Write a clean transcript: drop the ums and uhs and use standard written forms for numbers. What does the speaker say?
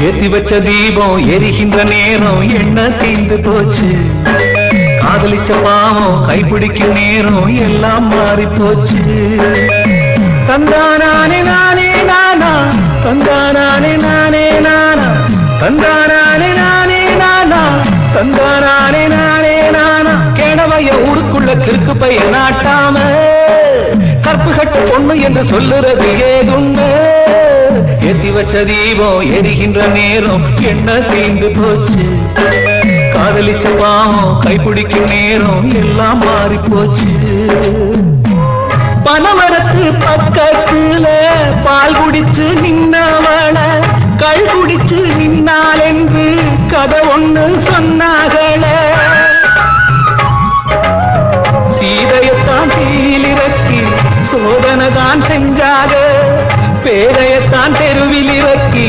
ஏத்தி வச்ச தீபம் எரிகின்ற நேரம் என்ன தீந்து போச்சு காதலிச்ச பாவம் கைப்பிடிக்கும் நேரம் எல்லாம் மாறி போச்சு தந்தானே நானே நானா தந்தானே நானே நானா தந்தானே நானே நானா தந்தானே நானே நானா கேடவைய ஊருக்குள்ள கிறுக்கு பைய நாட்டாம கற்பு கட்ட பொண்ணு என்று சொல்லுறது ஏதுண்டு ஏத்தி வச்ச தீபம் எரிகின்ற நேரம் என்ன தீந்து போச்சு காதலிச்ச பாவம் கைப்பிடிக்கும் நேரம் எல்லாம் மாறி போச்சு பனமரத்து பக்கத்துல பால் குடிச்சு நின்னவள கள் குடிச்சு நின்னாள் என்று கதை ஒண்ணு சொன்னாகள சீதையத்தான் தீயிலிறக்கி சோதனை தான் செஞ்சாக பேரையத்தான் தெருவில் இறக்கி